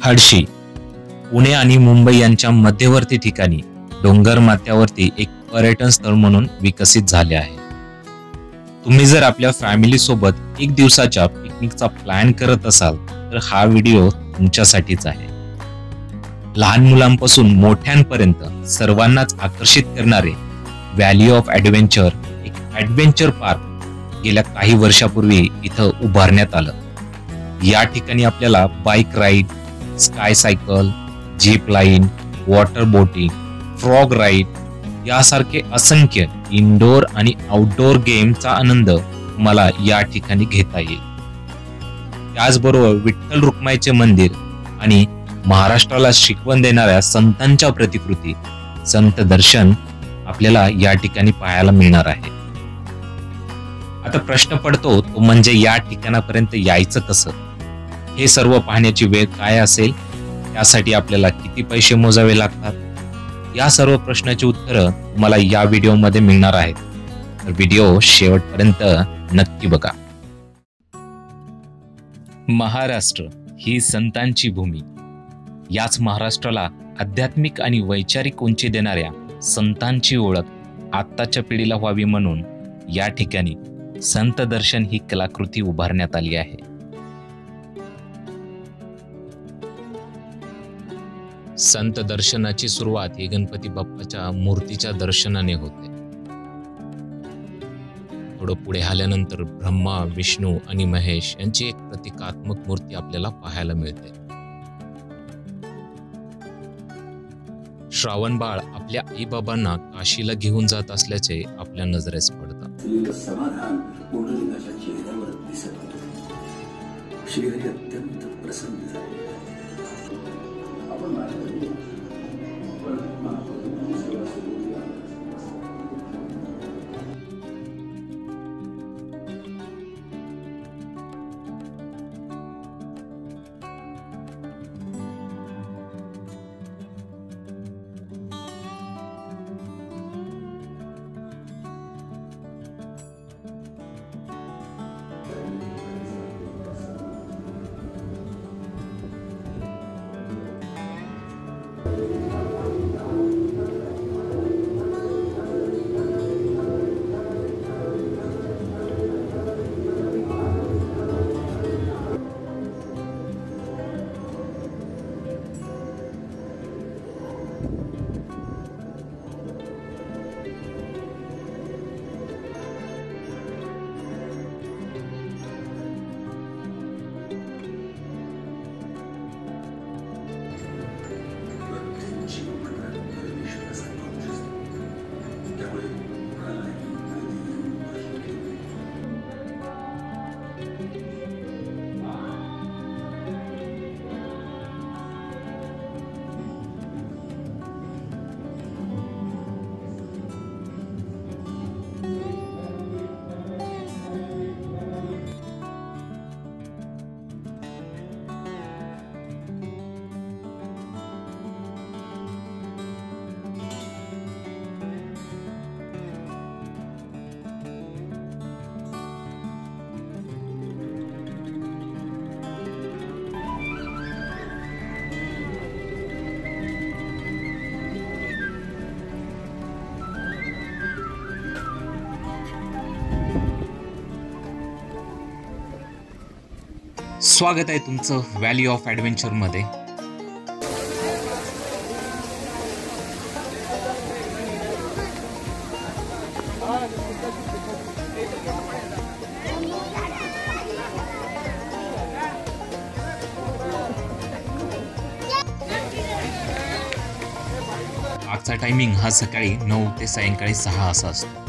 धाडशी पुणे आणि मुंबई यांच्या मध्यवर्ती ठिकाणी डोंगर माथ्यावरती एक पर्यटन स्थळ म्हणून विकसित झाले आहे। तुम्ही जर आपल्या फॅमिली सोबत एक दिवसाच्या पिकनिकचा प्लॅन करत असाल तर हा व्हिडिओ तुमच्यासाठीच आहे। लहान मुलांपासून मोठ्यांपर्यंत सर्वांनाच आकर्षित करणारे व्हॅली ऑफ ॲडव्हेंचर एक ॲडव्हेंचर पार्क गेल्या काही वर्षापूर्वी इथं उभारण्यात आलं। या ठिकाणी आपल्याला bike ride, sky cycle, jeep line, water boating, frog ride यासारखे असंख्य इनडोअर आणि आउटडोअर गेमचा आनंद तुम्हाला या ठिकाणी घेता येईल। त्याचबरोबर विठ्ठल रुक्माईचे मंदिर आणि महाराष्ट्राला शिकवण देणाऱ्या संतांच्या प्रतिकृती, संत दर्शन आपल्याला या ठिकाणी पाहायला मिळणार आहे। आता प्रश्न पडतो तो म्हणजे या ठिकाणापर्यंत यायचं कसं? हे सर्व पाहण्याची वेळ काय असेल? त्यासाठी आपल्याला किती पैसे मोजावे लागतात? या सर्व प्रश्नाची उत्तरं तुम्हाला या व्हिडिओमध्ये मिळणार आहेत, तर व्हिडिओ शेवटपर्यंत नक्की बघा। महाराष्ट्र ही संतांची भूमी। याच महाराष्ट्राला आध्यात्मिक आणि वैचारिक उंची देणाऱ्या संतांची ओळख आत्ताच्या पिढीला व्हावी म्हणून या ठिकाणी संत दर्शन ही कलाकृती उभारण्यात आली आहे। संत दर्शनाची सुरुवात ही गणपती बाप्पाच्या मूर्तीच्या दर्शनाने होते। थोडं पुढे आल्यानंतर ब्रह्मा, विष्णू आणि महेश यांची एक प्रतिकात्मक मूर्ती आपल्याला पाहायला मिळते। श्रावण बाळ आपल्या आई बाबांना काशीला घेऊन जात असल्याचे आपल्या नजरेस पडतं। समाधान पुंडलिकाच्या चेहऱ्यावर दिसत होते। श्रीहरी अत्यंत प्रसन्न झाले। स्वागत आहे तुमचं व्हॅली ऑफ ॲडव्हेंचर मध्ये। आजचा टायमिंग हा सकाळी 9 ते सायंकाळी 6 असा असतो।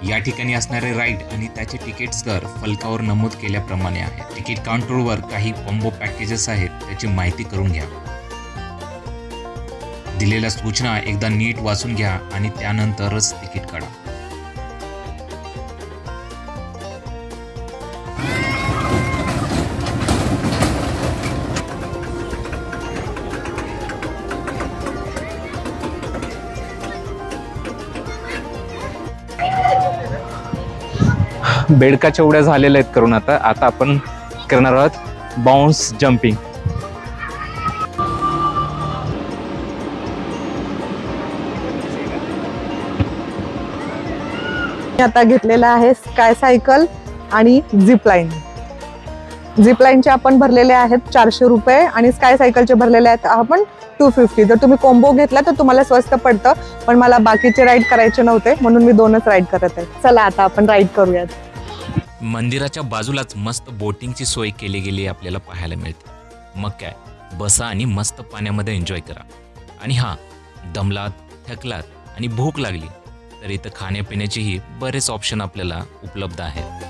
या ठिकाणी असणारे राईड आणि त्याचे तिकीट्स दर फलकावर नमूद केल्याप्रमाणे आहे। तिकीट काउंटरवर काही कॉम्बो पॅकेजेस आहेत, त्याची माहिती करून घ्या। दिलेल्या सूचना एकदा नीट वाचून घ्या आणि त्यानंतरच तिकीट काढा। बेडकाच्या उड्या झालेल्या आहेत करून आता आपण करणार आहोत बाउन्स जम्पिंग। मी आता घेतलेला आहे स्काय सायकल आणि झिपलाईन. झिपलाईनचे आपण भरलेले आहेत 400 रुपये आणि स्काय सायकलचे भरलेले आहेत आपण 250. जर तुम्ही कॉम्बो घेतला तर तुम्हाला स्वस्त पडतं, पण मला बाकीचे राईड करायचे नव्हते म्हणून मी 2च राईड करत आहे. चला आता आपण राईड करूयात. मंदिराच्या बाजूलाच मस्त बोटिंगची सोय केली गेली आपल्याला पाहायला मिळते. मग काय, बसा आणि मस्त पाण्यामध्ये एन्जॉय करा. आणि हां, दमलात, थकलात आणि भूक लागली तर इथं खाण्यापिण्याचेही बरेच ऑप्शन आपल्याला उपलब्ध आहेत.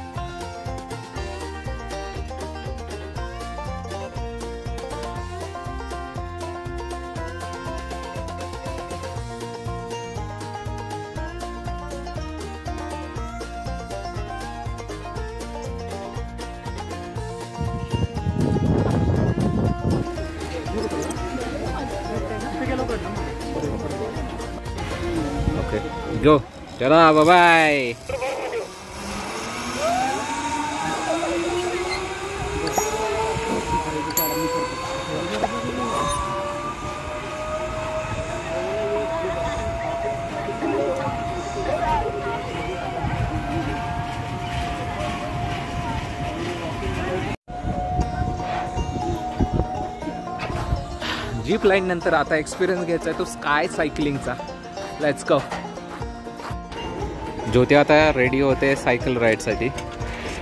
Okay, go. चला, बाय बाय. जीप लाईन नंतर आता एक्सपिरियन्स घ्यायचा आहे तो स्काय सायकलिंगचा. Let's go. ज्योती आता रेडी होते सायकल राईडसाठी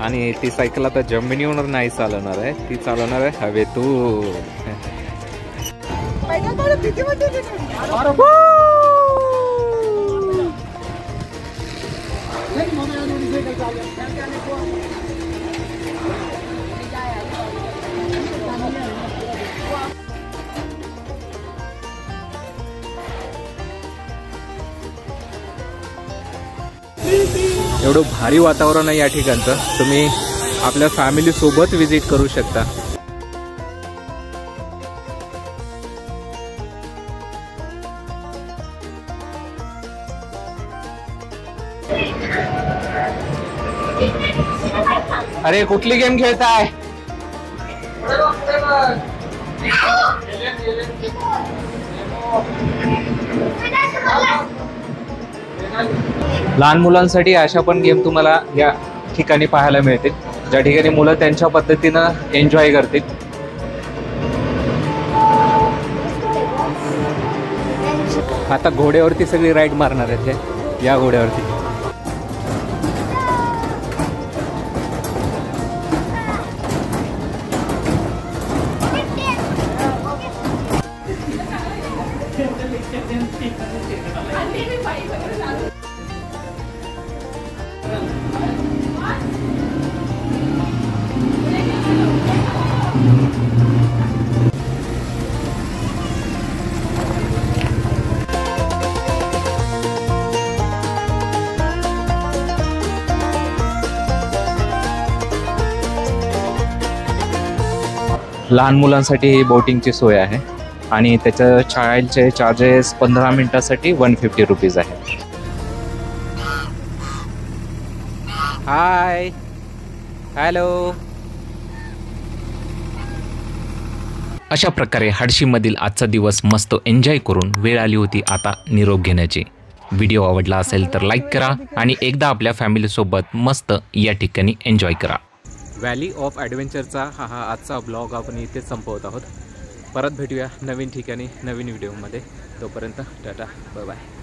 आणि ती सायकल आता जमिनीवर नाही चालवणार आहे, ती चालवणार आहे हवेतून. एवढं भारी वातावरण आहे या ठिकाणचं, तुम्ही आपल्या फॅमिली सोबत विजिट करू शकता. अरे कुठली गेम खेळताय? लहान मुलांसाठी अशा पण गेम तुम्हाला या ठिकाणी पाहायला मिळतील, ज्या ठिकाणी मुलं त्यांच्या पद्धतीनं एन्जॉय करतील. आता घोड्यावरती सगळी राईड मारणार आहेत या घोड्यावरती. लहान मुलांसाठी ही बोटिंगची सोय आहे आणि त्याच्या चाइल्डचे चार्जेस 15 मिनिटासाठी 150 रुपीज आहे. हाय, हॅलो. अशा प्रकारे हडशीमधील आजचा दिवस मस्त एन्जॉय करून वेळ आली होती आता निरोप घेण्याची. व्हिडिओ आवडला असेल तर लाईक करा आणि एकदा आपल्या फॅमिलीसोबत मस्त या ठिकाणी एन्जॉय करा. व्हॅली ऑफ ॲडव्हेंचरचा हा आजचा ब्लॉग आपण इथेच संपवत आहोत. परत भेटूया नवीन ठिकाणी नवीन व्हिडिओमध्ये. तोपर्यंत टाटा, बाय बाय.